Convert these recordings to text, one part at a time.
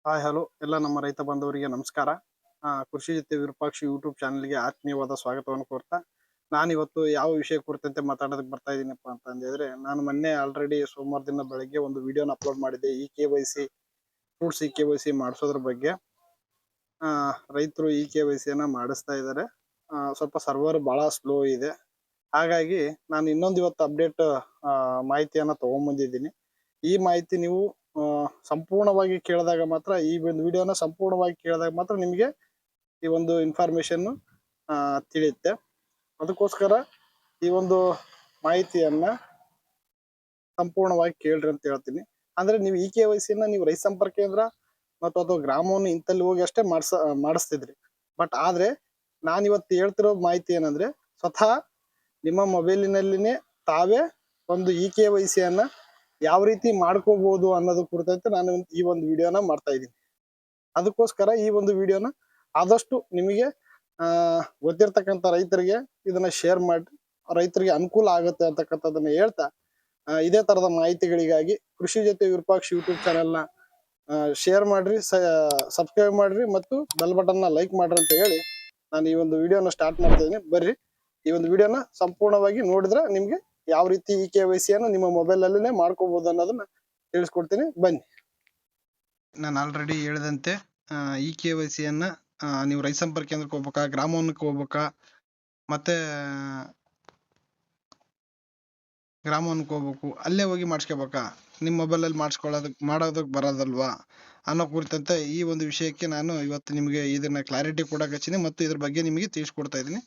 Hi hello ಎಲ್ಲ ನಮ್ಮ ರೈತ ಬಾಂಧವರಿಗೆ ನಮಸ್ಕಾರ. ಕೃಷಿ ಜೊತೆ ವಿರೂಪಾಕ್ಷ ಯೂಟ್ಯೂಬ್ ಚಾನಲ್ಗೆ ಆತ್ಮೀಯವಾದ ಸ್ವಾಗತವನ್ನು ಕೋರ್ತಾ ನಾನಿವತ್ತು ಯಾವ ವಿಷಯ ಕುರಿತಂತೆ ಮಾತಾಡೋದಕ್ಕೆ ಬರ್ತಾ ಇದ್ದೀನಪ್ಪ ಅಂತಂದ್ರೆ, ನಾನು ಮೊನ್ನೆ ಆಲ್ರೆಡಿ ಸೋಮವಾರ ದಿನ ಬೆಳಗ್ಗೆ ಒಂದು ವಿಡಿಯೋನ ಅಪ್ಲೋಡ್ ಮಾಡಿದ್ದೆ. KYC ಫ್ರೂಟ್ಸ್ KYC ಮಾಡಿಸೋದ್ರ ಬಗ್ಗೆ. ರೈತರು KYC ಅನ್ನ ಮಾಡಿಸ್ತಾ ಇದ್ದಾರೆ. ಸ್ವಲ್ಪ ಸರ್ವರ್ ಬಹಳ ಸ್ಲೋ ಇದೆ. ಹಾಗಾಗಿ ನಾನು ಇನ್ನೊಂದು ಇವತ್ತು ಅಪ್ಡೇಟ್ ಮಾಹಿತಿಯನ್ನ ತಗೊಂಡ್ಬಂದಿದ್ದೀನಿ. ಈ ಮಾಹಿತಿ ನೀವು ಸಂಪೂರ್ಣವಾಗಿ ಕೇಳಿದಾಗ ಮಾತ್ರ, ಈ ಒಂದು ವಿಡಿಯೋನ ಸಂಪೂರ್ಣವಾಗಿ ಕೇಳಿದಾಗ ಮಾತ್ರ ನಿಮಗೆ ಈ ಒಂದು ಇನ್ಫಾರ್ಮೇಶನ್ ತಿಳಿಯುತ್ತೆ. ಅದಕ್ಕೋಸ್ಕರ ಈ ಒಂದು ಮಾಹಿತಿಯನ್ನ ಸಂಪೂರ್ಣವಾಗಿ ಕೇಳ್ರಿ ಅಂತ ಹೇಳ್ತೀನಿ. ಅಂದ್ರೆ ನೀವು KYC ನೀವು ರೈತ ಸಂಪರ್ಕ ಕೇಂದ್ರ ಮತ್ತು ಅಥವಾ ಗ್ರಾಮವನ್ನು ಇಂತಲ್ಲಿ ಹೋಗಿ ಅಷ್ಟೇ ಮಾಡಿಸ್ತಿದ್ರಿ. ಬಟ್ ಆದ್ರೆ ನಾನು ಇವತ್ತು ಹೇಳ್ತಿರೋ ಮಾಹಿತಿ ಏನಂದ್ರೆ, ಸ್ವತಃ ನಿಮ್ಮ ಮೊಬೈಲಿನಲ್ಲಿನೇ ತಾವೇ ಒಂದು KYC ಅನ್ನ ಯಾವ ರೀತಿ ಮಾಡ್ಕೋಬಹುದು ಅನ್ನೋದು ಕುರಿತಂತೆ ನಾನು ಈ ಒಂದು ವಿಡಿಯೋನ ಮಾಡ್ತಾ ಇದ್ದೀನಿ. ಅದಕ್ಕೋಸ್ಕರ ಈ ಒಂದು ವಿಡಿಯೋನ ಆದಷ್ಟು ನಿಮಗೆ ಗೊತ್ತಿರ್ತಕ್ಕಂಥ ರೈತರಿಗೆ ಇದನ್ನ ಶೇರ್ ಮಾಡಿ, ರೈತರಿಗೆ ಅನುಕೂಲ ಆಗುತ್ತೆ ಅಂತಕ್ಕಂಥದ್ದನ್ನ ಹೇಳ್ತಾ, ಇದೇ ತರದ ಮಾಹಿತಿಗಳಿಗಾಗಿ ಕೃಷಿ ಜೊತೆ ವಿರೂಪಾಕ್ಷ ಯೂಟ್ಯೂಬ್ ಚಾನೆಲ್ನ ಶೇರ್ ಮಾಡ್ರಿ, ಸಬ್ಸ್ಕ್ರೈಬ್ ಮಾಡ್ರಿ ಮತ್ತು ಬೆಲ್ ಬಟನ್ ನ ಲೈಕ್ ಮಾಡ್ರಿ ಅಂತ ಹೇಳಿ ನಾನು ಈ ಒಂದು ವಿಡಿಯೋನ ಸ್ಟಾರ್ಟ್ ಮಾಡ್ತಾ ಇದ್ದೀನಿ. ಬರ್ರಿ ಈ ಒಂದು ವಿಡಿಯೋನ ಸಂಪೂರ್ಣವಾಗಿ ನೋಡಿದ್ರೆ ನಿಮ್ಗೆ ಯಾವ ರೀತಿ KYC ಅನ್ನು ನಿಮ್ಮ ಮೊಬೈಲ್ ಅಲ್ಲೇ ಮಾಡ್ಕೋಬಹುದು ಅನ್ನೋದನ್ನ ತಿಳಿಸ್ಕೊಡ್ತೀನಿ, ಬನ್ನಿ. ನಾನು ಆಲ್ರೆಡಿ ಹೇಳಿದಂತೆ KYC ಅನ್ನ ನೀವು ರೈತ ಸಂಪರ್ಕ ಕೇಂದ್ರಕ್ಕೆ ಹೋಗ್ಬೇಕಾ, ಗ್ರಾಮವನ್ನಕ್ಕೆ ಹೋಗ್ಬೇಕಾ, ಮತ್ತೆ ಗ್ರಾಮವನ್ನಕ್ಕೆ ಹೋಗ್ಬೇಕು, ಅಲ್ಲೇ ಹೋಗಿ ಮಾಡಿಸ್ಕೋಬೇಕಾ, ನಿಮ್ಮ ಮೊಬೈಲ್ ಅಲ್ಲಿ ಮಾಡೋದಕ್ಕೆ ಬರೋದಲ್ವಾ ಅನ್ನೋ ಕುರಿತಂತೆ ಈ ಒಂದು ವಿಷಯಕ್ಕೆ ನಾನು ಇವತ್ತು ನಿಮಗೆ ಇದನ್ನ ಕ್ಲಾರಿಟಿ ಕೊಡಕ್ಕೆ ಹಚ್ಚಿನಿ ಮತ್ತು ಇದ್ರ ಬಗ್ಗೆ ನಿಮಗೆ ತಿಳಿಸ್ಕೊಡ್ತಾ ಇದ್ದೀನಿ.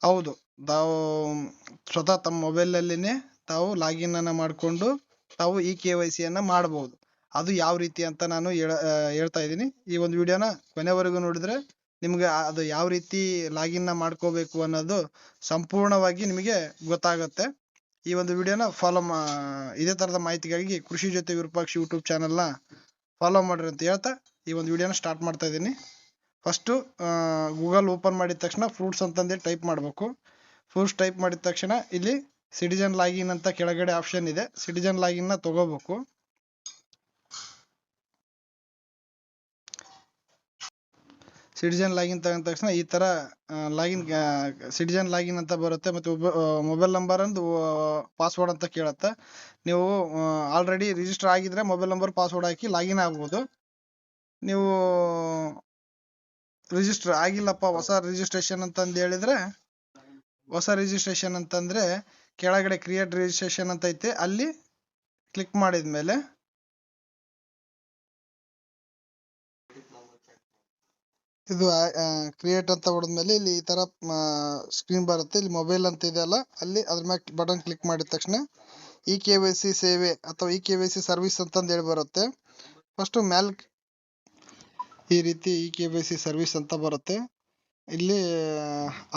ಹೌದು, ತಾವು ಸ್ವತಃ ತಮ್ಮ ಮೊಬೈಲ್ ಅಲ್ಲಿನೇ ತಾವು ಲಾಗಿನ್ ಅನ್ನ ಮಾಡಿಕೊಂಡು ತಾವು KYC ಅನ್ನ ಮಾಡಬಹುದು. ಅದು ಯಾವ ರೀತಿ ಅಂತ ನಾನು ಹೇಳ್ತಾ ಇದ್ದೀನಿ. ಈ ಒಂದು ವಿಡಿಯೋನ ಕೊನೆವರೆಗೂ ನೋಡಿದ್ರೆ ನಿಮ್ಗೆ ಅದು ಯಾವ ರೀತಿ ಲಾಗಿನ್ ಮಾಡ್ಕೋಬೇಕು ಅನ್ನೋದು ಸಂಪೂರ್ಣವಾಗಿ ನಿಮಗೆ ಗೊತ್ತಾಗುತ್ತೆ. ಈ ಒಂದು ವಿಡಿಯೋನ ಇದೇ ತರದ ಮಾಹಿತಿಗಾಗಿ ಕೃಷಿ ಜೊತೆ ವಿರೂಪಾಕ್ಷ ಯೂಟ್ಯೂಬ್ ಚಾನೆಲ್ನ ಫಾಲೋ ಮಾಡ್ರಿ ಅಂತ ಹೇಳ್ತಾ ಈ ಒಂದು ವಿಡಿಯೋನ ಸ್ಟಾರ್ಟ್ ಮಾಡ್ತಾ ಇದ್ದೀನಿ. ಫಸ್ಟು ಗೂಗಲ್ ಓಪನ್ ಮಾಡಿದ ತಕ್ಷಣ ಫ್ರೂಟ್ಸ್ ಅಂತಂದೇ ಟೈಪ್ ಮಾಡಬೇಕು. ಫ್ರೂಟ್ಸ್ ಟೈಪ್ ಮಾಡಿದ ತಕ್ಷಣ ಇಲ್ಲಿ ಸಿಟಿಜನ್ ಲಾಗಿನ್ ಅಂತ ಕೆಳಗಡೆ ಆಪ್ಷನ್ ಇದೆ. ಸಿಟಿಜನ್ ಲಾಗಿನ್ ನ ತಗೋಬೇಕು. ಸಿಟಿಜನ್ ಲಾಗಿನ್ ತಗೊಂಡ ತಕ್ಷಣ ಈ ತರ ಸಿಟಿಜನ್ ಲಾಗಿನ್ ಅಂತ ಬರುತ್ತೆ. ಮತ್ತೆ ಮೊಬೈಲ್ ನಂಬರ್ ಅಂದು ಪಾಸ್ವರ್ಡ್ ಅಂತ ಕೇಳುತ್ತೆ. ನೀವು ಆಲ್ರೆಡಿ ರಿಜಿಸ್ಟರ್ ಆಗಿದ್ರೆ ಮೊಬೈಲ್ ನಂಬರ್ ಪಾಸ್ವರ್ಡ್ ಹಾಕಿ ಲಾಗಿನ್ ಆಗ್ಬೋದು. ನೀವು ರಿಜಿಸ್ಟರ್ ಆಗಿಲ್ಲಪ್ಪ, ಹೊಸ ರಿಜಿಸ್ಟ್ರೇಷನ್ ಅಂತಂದು ಹೇಳಿದ್ರೆ, ಹೊಸ ರಿಜಿಸ್ಟ್ರೇಷನ್ ಅಂತಂದ್ರೆ ಕೆಳಗಡೆ ಕ್ರಿಯೇಟ್ ರಿಜಿಸ್ಟ್ರೇಷನ್ ಅಂತ ಐತೆ, ಅಲ್ಲಿ ಕ್ಲಿಕ್ ಮಾಡಿದ್ಮೇಲೆ ಇದು ಕ್ರಿಯೇಟ್ ಅಂತ ಹೊಡೆದ್ಮೇಲೆ ಇಲ್ಲಿ ಈ ತರ ಸ್ಕ್ರೀನ್ ಬರುತ್ತೆ. ಇಲ್ಲಿ ಮೊಬೈಲ್ ಅಂತ ಇದೆಯಲ್ಲ, ಅಲ್ಲಿ ಅದ್ರ ಮ್ಯಾಗ ಬಟನ್ ಕ್ಲಿಕ್ ಮಾಡಿದ ತಕ್ಷಣ KYC ಸೇವೆ ಅಥವಾ KYC ಸರ್ವಿಸ್ ಅಂತಂದು ಹೇಳಿ ಬರುತ್ತೆ. ಫಸ್ಟ್ ಮ್ಯಾಲ್ ಈ ರೀತಿ KYC ಸರ್ವಿಸ್ ಅಂತ ಬರುತ್ತೆ. ಇಲ್ಲಿ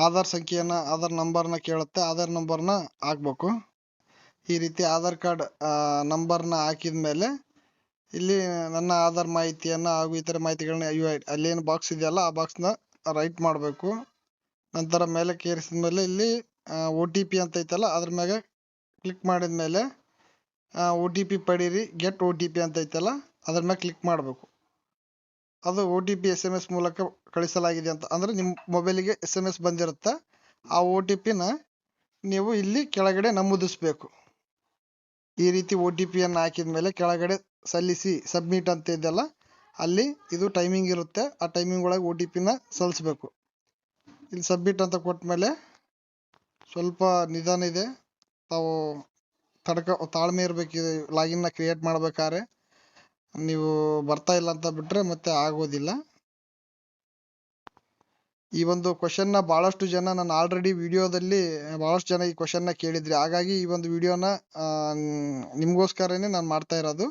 ಆಧಾರ್ ಸಂಖ್ಯೆಯನ್ನ, ಆಧಾರ್ ನಂಬರ್ನ ಕೇಳುತ್ತೆ. ಆಧಾರ್ ನಂಬರ್ನ ಹಾಕ್ಬೇಕು. ಈ ರೀತಿ ಆಧಾರ್ ಕಾರ್ಡ್ ನಂಬರ್ನ ಹಾಕಿದ್ಮೇಲೆ ಇಲ್ಲಿ ನನ್ನ ಆಧಾರ್ ಮಾಹಿತಿಯನ್ನ ಹಾಗೂ ಇತರ ಮಾಹಿತಿಗಳನ್ನ ಅಲ್ಲೇನು ಬಾಕ್ಸ್ ಇದೆಯಲ್ಲ ಆ ಬಾಕ್ಸ್ನ ರೈಟ್ ಮಾಡಬೇಕು. ನಂತರ ಮೇಲೆ ಕೇರಿಸಿದ್ಮೇಲೆ ಇಲ್ಲಿ OTP ಅಂತ ಐತಲ್ಲ ಅದ್ರ ಮ್ಯಾಗ ಕ್ಲಿಕ್ ಮಾಡಿದ್ಮೇಲೆ OTP ಪಡೀರಿ, ಗೆಟ್ OTP ಅಂತ ಐತಲ್ಲ ಅದ್ರ ಮ್ಯಾಗ ಕ್ಲಿಕ್ ಮಾಡಬೇಕು. ಅದು OTP SMS ಮೂಲಕ ಕಳಿಸಲಾಗಿದೆ ಅಂತ, ಅಂದ್ರೆ ನಿಮ್ಮ ಮೊಬೈಲಿಗೆ SMS ಬಂದಿರುತ್ತೆ. ಆ OTPನ ನೀವು ಇಲ್ಲಿ ಕೆಳಗಡೆ ನಮೂದಿಸ್ಬೇಕು. ಈ ರೀತಿ OTP ಅನ್ನು ಹಾಕಿದ್ಮೇಲೆ ಕೆಳಗಡೆ ಸಲ್ಲಿಸಿ ಸಬ್ಮಿಟ್ ಅಂತ ಇದೆಯಲ್ಲ, ಅಲ್ಲಿ ಇದು ಟೈಮಿಂಗ್ ಇರುತ್ತೆ. ಆ ಟೈಮಿಂಗ್ ಒಳಗೆ OTPನ ಸಲ್ಲಿಸ್ಬೇಕು. ಇಲ್ಲಿ ಸಬ್ಮಿಟ್ ಅಂತ ಕೊಟ್ಮೇಲೆ ಸ್ವಲ್ಪ ನಿಧಾನ ಇದೆ, ತಾವು ತಾಳ್ಮೆ ಇರ್ಬೇಕು. ಲಾಗಿನ್ನ ಕ್ರಿಯೇಟ್ ಮಾಡ್ಬೇಕಾದ್ರೆ ನೀವು ಬರ್ತಾ ಇಲ್ಲ ಅಂತ ಬಿಟ್ರೆ ಮತ್ತೆ ಆಗೋದಿಲ್ಲ. ಈ ಒಂದು ಕ್ವಶನ್ನ ಬಹಳಷ್ಟು ಜನ ನಾನು ಆಲ್ರೆಡಿ ವಿಡಿಯೋದಲ್ಲಿ ಬಹಳಷ್ಟು ಜನ ಈ ಕ್ವಶನ್ನ ಕೇಳಿದ್ರಿ. ಹಾಗಾಗಿ ಈ ಒಂದು ವಿಡಿಯೋನ ನಿಮ್ಗೋಸ್ಕರನೇ ನಾನು ಮಾಡ್ತಾ ಇರೋದು.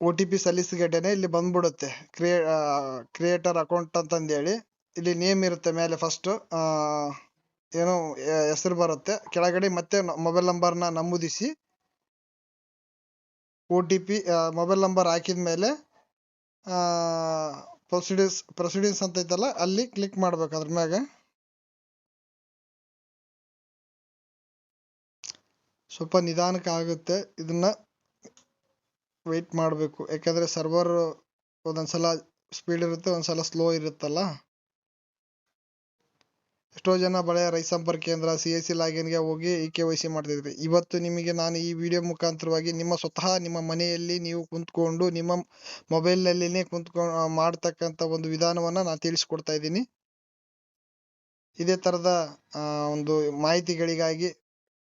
OTP ಸಲ್ಲಿಸಿಗಡ್ಡೆನೆ ಇಲ್ಲಿ ಬಂದ್ಬಿಡುತ್ತೆ ಕ್ರಿಯೇಟರ್ ಅಕೌಂಟ್ ಅಂತಂದೇಳಿ. ಇಲ್ಲಿ ನೇಮ್ ಇರುತ್ತೆ ಮೇಲೆ, ಫಸ್ಟ್ ಏನೋ ಹೆಸರು ಬರುತ್ತೆ, ಕೆಳಗಡೆ ಮತ್ತೆ ಮೊಬೈಲ್ ನಂಬರ್ನ ನಮೂದಿಸಿ OTP ಮೊಬೈಲ್ ನಂಬರ್ ಹಾಕಿದ್ಮೇಲೆ ಪ್ರೊಸೀಡಿಂಗ್ಸ್ ಅಂತ ಐತಲ್ಲ ಅಲ್ಲಿ ಕ್ಲಿಕ್ ಮಾಡ್ಬೇಕು. ಅದ್ರ ಮ್ಯಾಗ ಸ್ವಲ್ಪ ನಿಧಾನಕ್ಕೆ ಆಗುತ್ತೆ, ಇದನ್ನ ವೆಯ್ಟ್ ಮಾಡಬೇಕು. ಯಾಕಂದ್ರೆ ಸರ್ವರ್ ಒಂದೊಂದ್ಸಲ ಸ್ಪೀಡ್ ಇರುತ್ತೆ, ಒಂದ್ಸಲ ಸ್ಲೋ ಇರುತ್ತಲ್ಲ. ಎಷ್ಟೋ ಜನ ಬಳೆಯ ರೈತ ಸಂಪರ್ಕ ಕೇಂದ್ರ CSC ಲಾಗಿನ್ಗೆ ಹೋಗಿ KYC ಮಾಡ್ತಿದ್ರಿ. ಇವತ್ತು ನಿಮಗೆ ನಾನು ಈ ವಿಡಿಯೋ ಮುಖಾಂತರವಾಗಿ ಸ್ವತಃ ನಿಮ್ಮ ಮನೆಯಲ್ಲಿ ನೀವು ಕುಂತ್ಕೊಂಡು ನಿಮ್ಮ ಮೊಬೈಲ್ನಲ್ಲಿನೇ ಕುಂತ್ಕೊಂಡು ಮಾಡ್ತಕ್ಕಂಥ ಒಂದು ವಿಧಾನವನ್ನ ನಾನು ತಿಳಿಸ್ಕೊಡ್ತಾ ಇದ್ದೀನಿ. ಇದೇ ತರದ ಒಂದು ಮಾಹಿತಿಗಳಿಗಾಗಿ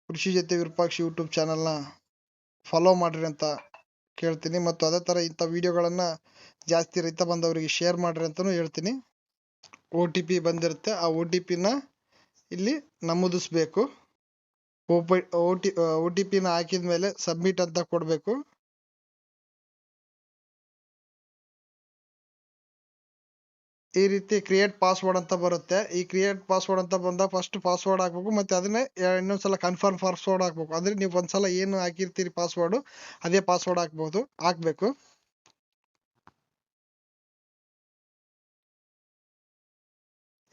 ಕೃಷಿ ಜೊತೆ ವಿರೂಪಾಕ್ಷ ಯೂಟ್ಯೂಬ್ ಚಾನಲ್ನ ಫಾಲೋ ಮಾಡ್ರಿ ಅಂತ ಕೇಳ್ತೀನಿ. ಮತ್ತು ಅದೇ ತರ ಇಂಥ ವಿಡಿಯೋಗಳನ್ನ ಜಾಸ್ತಿ ರೈತ ಬಂದವರಿಗೆ ಶೇರ್ ಮಾಡ್ರಿ ಅಂತಾನು ಹೇಳ್ತೀನಿ. OTP ಬಂದಿರುತ್ತೆ, ಆ OTPನ ಇಲ್ಲಿ ನಮೂದಿಸ್ಬೇಕು. OTPನ ಹಾಕಿದ್ಮೇಲೆ ಸಬ್ಮಿಟ್ ಅಂತ ಕೊಡ್ಬೇಕು. ಈ ರೀತಿ ಕ್ರಿಯೇಟ್ ಪಾಸ್ವರ್ಡ್ ಅಂತ ಬರುತ್ತೆ. ಈ ಕ್ರಿಯೇಟ್ ಪಾಸ್ವರ್ಡ್ ಅಂತ ಬಂದಾಗ ಫಸ್ಟ್ ಪಾಸ್ವರ್ಡ್ ಹಾಕ್ಬೇಕು, ಮತ್ತೆ ಅದನ್ನೇ ಇನ್ನೊಂದ್ಸಲ ಕನ್ಫರ್ಮ್ ಪಾಸ್ವರ್ಡ್ ಹಾಕ್ಬೇಕು. ಅಂದ್ರೆ ನೀವು ಒಂದ್ಸಲ ಏನು ಹಾಕಿರ್ತೀರಿ ಪಾಸ್ವರ್ಡ್, ಅದೇ ಪಾಸ್ವರ್ಡ್ ಹಾಕ್ಬೇಕು.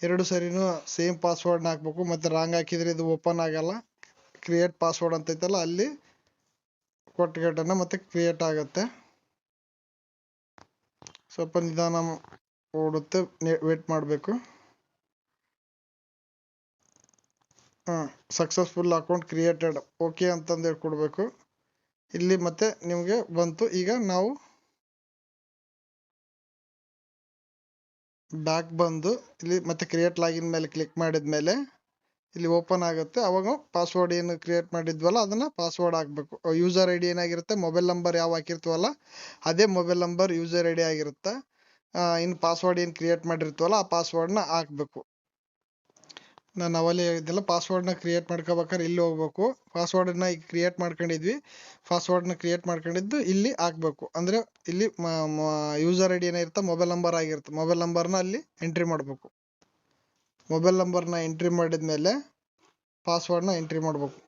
ಎರಡು ಸರಿನೂ ಸೇಮ್ ಪಾಸ್ವರ್ಡ್ ಹಾಕ್ಬೇಕು. ಮತ್ತೆ ರಾಂಗ್ ಹಾಕಿದ್ರೆ ಇದು ಓಪನ್ ಆಗಲ್ಲ. ಕ್ರಿಯೇಟ್ ಪಾಸ್ವರ್ಡ್ ಅಂತ ಐತಲ್ಲ ಅಲ್ಲಿ ಕೊಟ್ಟಗಟ್ಟನ ಮತ್ತೆ ಕ್ರಿಯೇಟ್ ಆಗುತ್ತೆ. ಸ್ವಲ್ಪ ನಿಧಾನ ಓಡುತ್ತೆ, ವೇಟ್ ಮಾಡಬೇಕು. ಸಕ್ಸಸ್ಫುಲ್ ಅಕೌಂಟ್ ಕ್ರಿಯೇಟೆಡ್ ಓಕೆ ಅಂತಂದು ಹೇಳ್ಕೊಡ್ಬೇಕು. ಇಲ್ಲಿ ಮತ್ತೆ ನಿಮಗೆ ಬಂತು. ಈಗ ನಾವು ಬ್ಯಾಕ್ ಬಂದು ಇಲ್ಲಿ ಮತ್ತೆ ಕ್ರಿಯೇಟ್ ಲಾಗಿನ್ ಮೇಲೆ ಕ್ಲಿಕ್ ಮಾಡಿದ್ಮೇಲೆ ಇಲ್ಲಿ ಓಪನ್ ಆಗುತ್ತೆ. ಅವಾಗ ಪಾಸ್ವರ್ಡ್ ಏನು ಕ್ರಿಯೇಟ್ ಮಾಡಿದ್ವಲ್ಲ ಅದನ್ನ ಪಾಸ್ವರ್ಡ್ ಹಾಕ್ಬೇಕು. ಯೂಸರ್ ID ಏನಾಗಿರುತ್ತೆ, ಮೊಬೈಲ್ ನಂಬರ್ ಯಾವ ಹಾಕಿರ್ತೀವಲ್ಲ ಅದೇ ಮೊಬೈಲ್ ನಂಬರ್ ಯೂಸರ್ ID ಆಗಿರುತ್ತೆ. ಇನ್ನು ಪಾಸ್ವರ್ಡ್ ಏನು ಕ್ರಿಯೇಟ್ ಮಾಡಿರ್ತೀವಲ್ಲ ಆ ಪಾಸ್ವರ್ಡ್ನ ಹಾಕ್ಬೇಕು. ನಾನು ಅವಲೇ ಹೇಳಿದ್ದೆಲ್ಲ ಪಾಸ್ವರ್ಡ್ನ ಕ್ರಿಯೇಟ್ ಮಾಡ್ಕೋಬೇಕಾದ್ರೆ ಇಲ್ಲಿ ಹೋಗ್ಬೇಕು. ಪಾಸ್ವರ್ಡ್ನ ಈಗ ಕ್ರಿಯೇಟ್ ಮಾಡ್ಕೊಂಡಿದ್ವಿ, ಪಾಸ್ವರ್ಡ್ನ ಕ್ರಿಯೇಟ್ ಮಾಡ್ಕೊಂಡಿದ್ದು ಇಲ್ಲಿ ಹಾಕ್ಬೇಕು. ಅಂದ್ರೆ ಇಲ್ಲಿ ಯೂಸರ್ ID ಏನಿರುತ್ತೆ ಮೊಬೈಲ್ ನಂಬರ್ ಆಗಿರುತ್ತೆ, ಮೊಬೈಲ್ ನಂಬರ್ನ ಅಲ್ಲಿ ಎಂಟ್ರಿ ಮಾಡಬೇಕು. ಮೊಬೈಲ್ ನಂಬರ್ನ ಎಂಟ್ರಿ ಮಾಡಿದ್ಮೇಲೆ ಪಾಸ್ವರ್ಡ್ನ ಎಂಟ್ರಿ ಮಾಡಬೇಕು.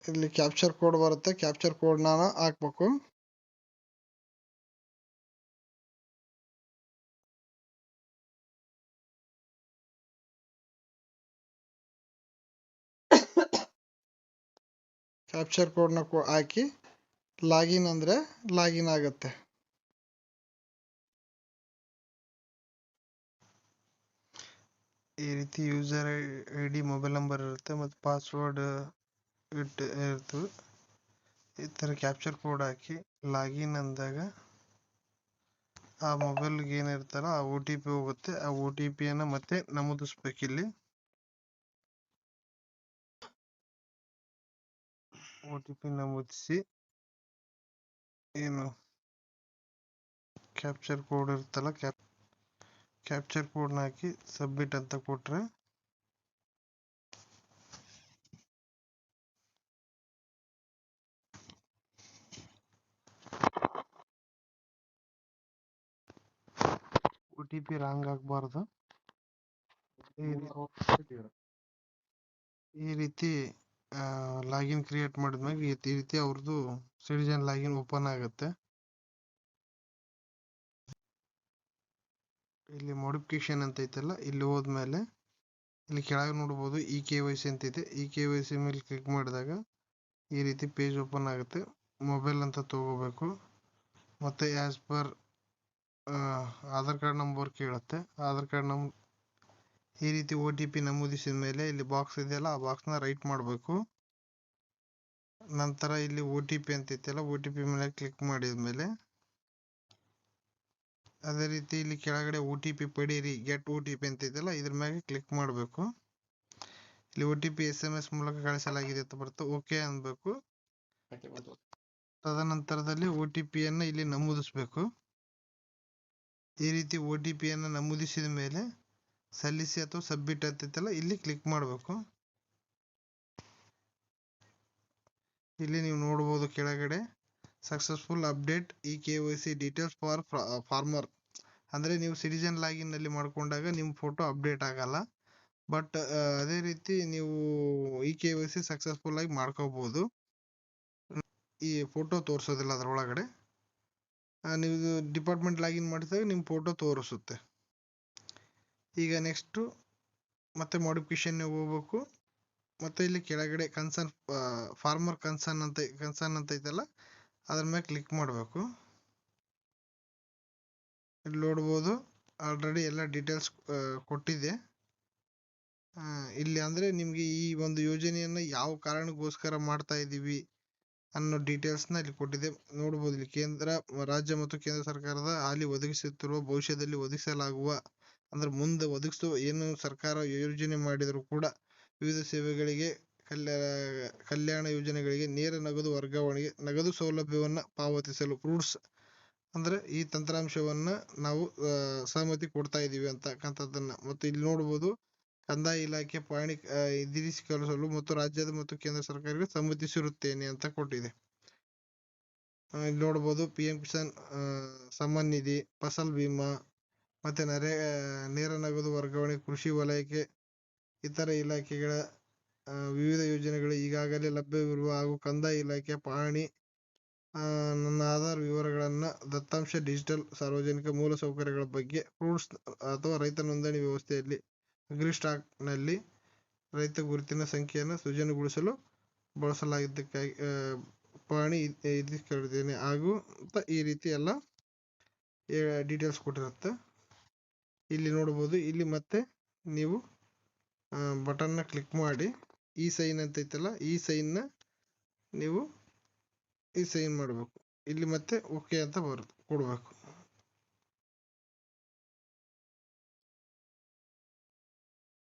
ಇಲ್ಲಿ ಕ್ಯಾಪ್ಚರ್ ಕೋಡ್ ಬರುತ್ತೆ, ಕ್ಯಾಪ್ಚರ್ ಕೋಡ್ನ ಹಾಕ್ಬೇಕು. ಕ್ಯಾಪ್ಚರ್ ಕೋಡ್ನ ಹಾಕಿ ಲಾಗಿನ್ ಅಂದ್ರೆ ಲಾಗಿನ್ ಆಗುತ್ತೆ. ಈ ರೀತಿ ಯೂಸರ್ ID ಮೊಬೈಲ್ ನಂಬರ್ ಇರುತ್ತೆ ಮತ್ತು ಪಾಸ್ವರ್ಡ್ ಇರ್ತವೆ. ಈ ಥರ ಕ್ಯಾಪ್ಚರ್ ಕೋಡ್ ಹಾಕಿ ಲಾಗಿನ್ ಅಂದಾಗ ಆ ಮೊಬೈಲ್ಗೆ ಏನಿರ್ತಲ್ಲ ಆ OTP ಹೋಗುತ್ತೆ. ಆ OTPಯನ್ನು ಮತ್ತೆ ನಮೂದಿಸ್ಬೇಕಿಲ್ಲಿ. OTP ನಮೂದಿಸಿ ಏನು ಕ್ಯಾಪ್ಚರ್ ಕೋಡ್ ಇರುತ್ತಲ್ಲ ಕ್ಯಾಪ್ಚರ್ ಕೋಡ್ನ ಹಾಕಿ ಸಬ್ಮಿಟ್ ಅಂತ ಕೊಟ್ರೆ OTP ರಾಂಗ್ ಆಗಬಾರ್ದು. ಈ ರೀತಿ ಲಾಗಿನ್ ಕ್ರಿಯೇಟ್ ಮಾಡಿದ್ಮ್ಯಾಗ ಈ ರೀತಿ ಅವ್ರದ್ದು ಸಿಟಿಜನ್ ಲಾಗಿನ್ ಓಪನ್ ಆಗುತ್ತೆ. ಇಲ್ಲಿ ಮಾಡಿಫಿಕೇಶನ್ ಅಂತ ಐತಲ್ಲ ಇಲ್ಲಿ ಹೋದ್ಮೇಲೆ ಇಲ್ಲಿ ಕೆಳಗೆ ನೋಡ್ಬೋದು KYC ಅಂತಿದೆ. KYC ಮೇಲೆ ಕ್ಲಿಕ್ ಮಾಡಿದಾಗ ಈ ರೀತಿ ಪೇಜ್ ಓಪನ್ ಆಗುತ್ತೆ. ಮೊಬೈಲ್ ಅಂತ ತಗೋಬೇಕು, ಮತ್ತೆ as per Aadhaar card number ಕೇಳುತ್ತೆ. ಆಧಾರ್ ಕಾರ್ಡ್ ಈ ರೀತಿ OTP ನಮೂದಿಸಿದ ಮೇಲೆ ಇಲ್ಲಿ ಬಾಕ್ಸ್ ಇದೆಯಲ್ಲ ಆ ಬಾಕ್ಸ್ನ ರೈಟ್ ಮಾಡಬೇಕು. ನಂತರ ಇಲ್ಲಿ OTP ಅಂತ ಐತಲ್ಲ OTP ಮೇಲೆ ಕ್ಲಿಕ್ ಮಾಡಿದ್ಮೇಲೆ ಅದೇ ರೀತಿ ಇಲ್ಲಿ ಕೆಳಗಡೆ OTP ಪಡೀರಿ ಗೆಟ್ OTP ಅಂತ ಐತಲ್ಲ ಇದ್ರ ಮ್ಯಾಗೆ ಕ್ಲಿಕ್ ಮಾಡಬೇಕು. ಇಲ್ಲಿ OTP SMS ಮೂಲಕ ಕಳಿಸಲಾಗಿದೆ ಅಂತ ಬರುತ್ತೆ, ಓಕೆ ಅನ್ಬೇಕು. ತದನಂತರದಲ್ಲಿ OTPಯನ್ನು ಇಲ್ಲಿ ನಮೂದಿಸಬೇಕು. ಈ ರೀತಿ OTPಯನ್ನು ನಮೂದಿಸಿದ ಮೇಲೆ ಸಲ್ಲಿಸಿ ಅಥವಾ ಸಬ್ಮಿಟ್ ಅಂತೈತಲ್ಲ ಇಲ್ಲಿ ಕ್ಲಿಕ್ ಮಾಡಬೇಕು. ಇಲ್ಲಿ ನೀವು ನೋಡ್ಬೋದು ಕೆಳಗಡೆ successful update KYC details for farmer. ಅಂದ್ರೆ ನೀವು ಸಿಟಿಜನ್ ಲಾಗಿನ್ ನಲ್ಲಿ ಮಾಡ್ಕೊಂಡಾಗ ನಿಮ್ಮ ಫೋಟೋ ಅಪ್ಡೇಟ್ ಆಗಲ್ಲ. ಬಟ್ ಅದೇ ರೀತಿ ನೀವು KYC ಸಕ್ಸಸ್ಫುಲ್ ಆಗಿ ಮಾಡ್ಕೋಬಹುದು. ಈ ಫೋಟೋ ತೋರಿಸೋದಿಲ್ಲ ಅದರೊಳಗಡೆ. ನೀವು ಡಿಪಾರ್ಟ್ಮೆಂಟ್ ಲಾಗಿನ್ ಮಾಡಿದಾಗ ನಿಮ್ಮ ಫೋಟೋ ತೋರಿಸುತ್ತೆ. ಈಗ ನೆಕ್ಸ್ಟ್ ಮತ್ತೆ ಮಾಡಿಫಿಕೇಶನ್ ಹೋಗ್ಬೇಕು. ಮತ್ತೆ ಇಲ್ಲಿ ಕೆಳಗಡೆ ಫಾರ್ಮರ್ ಕನ್ಸರ್ನ್ ಅಂತ ಐತಲ್ಲ ಅದ್ರ ಮೇಲೆ ಕ್ಲಿಕ್ ಮಾಡಬೇಕು. ಇಲ್ಲಿ ನೋಡ್ಬೋದು ಆಲ್ರೆಡಿ ಎಲ್ಲ ಡೀಟೇಲ್ಸ್ ಕೊಟ್ಟಿದೆ. ಇಲ್ಲಿ ಅಂದ್ರೆ ನಿಮ್ಗೆ ಈ ಒಂದು ಯೋಜನೆಯನ್ನ ಯಾವ ಕಾರಣಕ್ಕೋಸ್ಕರ ಮಾಡ್ತಾ ಇದೀವಿ ಅನ್ನೋ ಡೀಟೇಲ್ಸ್ ನ ಇಲ್ಲಿ ಕೊಟ್ಟಿದೆ. ನೋಡ್ಬೋದು ಇಲ್ಲಿ ರಾಜ್ಯ ಮತ್ತು ಕೇಂದ್ರ ಸರ್ಕಾರದ ಹಾಲಿ ಒದಗಿಸುತ್ತಿರುವ, ಭವಿಷ್ಯದಲ್ಲಿ ಒದಗಿಸಲಾಗುವ, ಅಂದ್ರೆ ಮುಂದೆ ಒದಗಿಸುವ ಏನು ಸರ್ಕಾರ ಯೋಜನೆ ಮಾಡಿದ್ರು ಕೂಡ ವಿವಿಧ ಸೇವೆಗಳಿಗೆ, ಕಲ್ಯಾಣ ಯೋಜನೆಗಳಿಗೆ ನೇರ ನಗದು ವರ್ಗಾವಣೆಗೆ ನಗದು ಸೌಲಭ್ಯವನ್ನ ಪಾವತಿಸಲು ಫ್ರೂಟ್ಸ್ ಅಂದ್ರೆ ಈ ತಂತ್ರಾಂಶವನ್ನ ನಾವು ಸಹಮತಿ ಕೊಡ್ತಾ ಇದೀವಿ ಅಂತಕ್ಕಂಥದ್ದನ್ನ. ಮತ್ತು ಇಲ್ಲಿ ನೋಡ್ಬೋದು ಕಂದಾಯ ಇಲಾಖೆ ಪಹಣಿ ಇರಿಸಿಕೊಳ್ಳಲು ಮತ್ತು ರಾಜ್ಯದ ಮತ್ತು ಕೇಂದ್ರ ಸರ್ಕಾರಕ್ಕೆ ಸಮ್ಮತಿಸಿರುತ್ತೇನೆ ಅಂತ ಕೊಟ್ಟಿದೆ. ಇಲ್ಲಿ ನೋಡ್ಬೋದು PM ಕಿಸಾನ್ ಸಮ್ಮಾನ್ ನಿಧಿ, ಫಸಲ್ ಬಿಮಾ, ಮತ್ತೆ ನೇರ ನಗದು ವರ್ಗಾವಣೆ, ಕೃಷಿ ವಲಯಕ್ಕೆ ಇತರ ಇಲಾಖೆಗಳ ವಿವಿಧ ಯೋಜನೆಗಳು ಈಗಾಗಲೇ ಲಭ್ಯವಿರುವ ಹಾಗೂ ಕಂದಾಯ ಇಲಾಖೆ ಪಹಣಿ, ನನ್ನ ಆಧಾರ್ ವಿವರಗಳನ್ನ, ದತ್ತಾಂಶ, ಡಿಜಿಟಲ್ ಸಾರ್ವಜನಿಕ ಮೂಲ ಸೌಕರ್ಯಗಳ ಬಗ್ಗೆ, ಫ್ರೂಟ್ಸ್ ಅಥವಾ ರೈತ ನೋಂದಣಿ ವ್ಯವಸ್ಥೆಯಲ್ಲಿ ಅಗ್ರಿ ಸ್ಟಾಕ್ ನಲ್ಲಿ ರೈತ ಗುರುತಿನ ಸಂಖ್ಯೆಯನ್ನು ಸೃಜನೆಗೊಳಿಸಲು ಬಳಸಲಾಗಿದ್ದಕ್ಕಾಗಿ ಪಹಣಿ ಇರಿಸಿಕೊಂಡಿದ್ದೇನೆ ಹಾಗೂ ಈ ರೀತಿ ಎಲ್ಲ ಡೀಟೇಲ್ಸ್ ಕೊಟ್ಟಿರುತ್ತೆ. ಇಲ್ಲಿ ನೋಡ್ಬೋದು, ಇಲ್ಲಿ ಮತ್ತೆ ನೀವು ಬಟನ್ ನ ಕ್ಲಿಕ್ ಮಾಡಿ ಈ ಸೈನ್ ಅಂತ ಐತಲ್ಲ ಈ ಸೈನ್ ನ ನೀವು ಸೈನ್ ಮಾಡಬೇಕು. ಇಲ್ಲಿ ಮತ್ತೆ ಓಕೆ ಅಂತ ಕೊಡ್ಬೇಕು.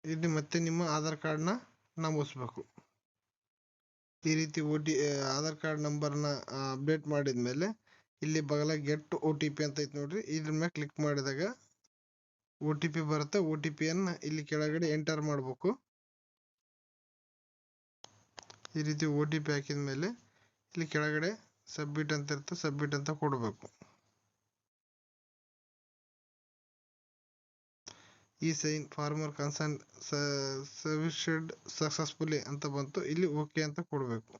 ಇಲ್ಲಿ ಮತ್ತೆ ನಿಮ್ಮ ಆಧಾರ್ ಕಾರ್ಡ್ ನ ನಮೂದಿಸ್ಬೇಕು. ಈ ರೀತಿ ಆಧಾರ್ ಕಾರ್ಡ್ ನಂಬರ್ ನ ಅಪ್ಡೇಟ್ ಮಾಡಿದ್ಮೇಲೆ ಇಲ್ಲಿ ಬಗಲ ಗೆಟ್ OTP ಅಂತ ಐತಿ ನೋಡ್ರಿ, ಇದ್ರ ಮೇಲೆ ಕ್ಲಿಕ್ ಮಾಡಿದಾಗ OTP ಬರುತ್ತೆ. OTP ಯನ್ನ ಇಲ್ಲಿ ಕೆಳಗಡೆ ಎಂಟರ್ ಮಾಡ್ಬೇಕು. ಈ ರೀತಿ OTP ಹಾಕಿದ್ಮೇಲೆ ಇಲ್ಲಿ ಕೆಳಗಡೆ ಸಬ್ಮಿಟ್ ಅಂತ ಇರುತ್ತೆ, ಸಬ್ಮಿಟ್ ಅಂತ ಕೊಡ್ಬೇಕು. ಈ ಸೈನ್ ಫಾರ್ಮರ್ ಕನ್ಸರ್ನ್ ಸರ್ವಿಸ್ಡ್ ಸಕ್ಸಸ್ಫುಲಿ ಅಂತ ಬಂತು. ಇಲ್ಲಿ ಓಕೆ ಅಂತ ಕೊಡ್ಬೇಕು.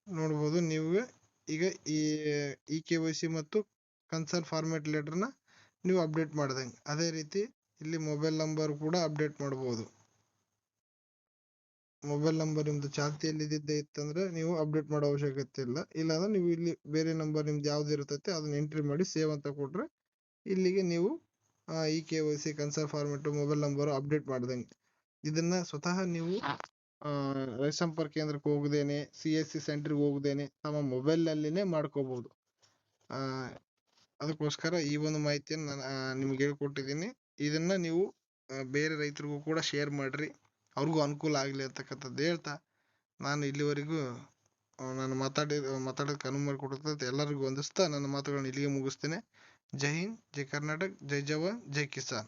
ನೋಡ್ಬೋದು ನೀವು ಈಗ ಈ KYC ಮತ್ತು ಕನ್ಸರ್ನ್ ಫಾರ್ಮ್ಯಾಟ್ ಲೆಟರ್ ನ ನೀವು ಅಪ್ಡೇಟ್ ಮಾಡ್ದಂಗೆ. ಅದೇ ರೀತಿ ಇಲ್ಲಿ ಮೊಬೈಲ್ ನಂಬರ್ ಕೂಡ ಅಪ್ಡೇಟ್ ಮಾಡಬಹುದು. ಮೊಬೈಲ್ ನಂಬರ್ ನಿಮ್ದು ಚಾಲ್ತಿಯಲ್ಲಿ ಇತ್ತಂದ್ರೆ ನೀವು ಅಪ್ಡೇಟ್ ಮಾಡೋ ಅವಶ್ಯಕತೆ ಇಲ್ಲ. ಇಲ್ಲಾಂದ್ರೆ ನೀವು ಇಲ್ಲಿ ಬೇರೆ ನಂಬರ್ ನಿಮ್ದು ಯಾವ್ದು ಇರ್ತೈತೆ ಅದನ್ನ ಎಂಟ್ರಿ ಮಾಡಿ ಸೇವ್ ಅಂತ ಕೊಟ್ರೆ ಇಲ್ಲಿಗೆ ನೀವು ಈ KYC concern format mobile number update ಮಾಡ್ದಂಗೆ. ಇದನ್ನ ಸ್ವತಃ ನೀವು ರೈತ ಸಂಪರ್ಕ ಕೇಂದ್ರಕ್ಕೆ ಹೋಗದೇನೆ, CSC ಸೆಂಟರ್ಗೆ ಹೋಗದೇನೆ ತಮ್ಮ ಮೊಬೈಲ್ ನಲ್ಲಿನೇ ಮಾಡ್ಕೋಬಹುದು. ಅದಕ್ಕೋಸ್ಕರ ಈ ಒಂದು ಮಾಹಿತಿಯನ್ನು ನಾನು ನಿಮ್ಗೆ ಹೇಳ್ಕೊಟ್ಟಿದ್ದೀನಿ. ಇದನ್ನ ನೀವು ಬೇರೆ ರೈತರಿಗೂ ಕೂಡ ಶೇರ್ ಮಾಡ್ರಿ, ಅವ್ರಿಗೂ ಅನುಕೂಲ ಆಗ್ಲಿ ಅಂತಕ್ಕಂಥದ್ದು ಹೇಳ್ತಾ ನಾನು ಇಲ್ಲಿವರೆಗೂ ನಾನು ಮಾತಾಡೋದಕ್ಕೆ ಅನುವು ಮಾಡಿಕೊಡುತ್ತೆ ಎಲ್ಲರಿಗೂ ವಂದಿಸ್ತಾ ನನ್ನ ಮಾತುಗಳನ್ನ ಇಲ್ಲಿಗೆ ಮುಗಿಸ್ತೇನೆ. ಜೈ ಹಿಂದ್, ಜೈ ಕರ್ನಾಟಕ್, ಜೈ ಜವಾನ್, ಜೈ ಕಿಸಾನ್.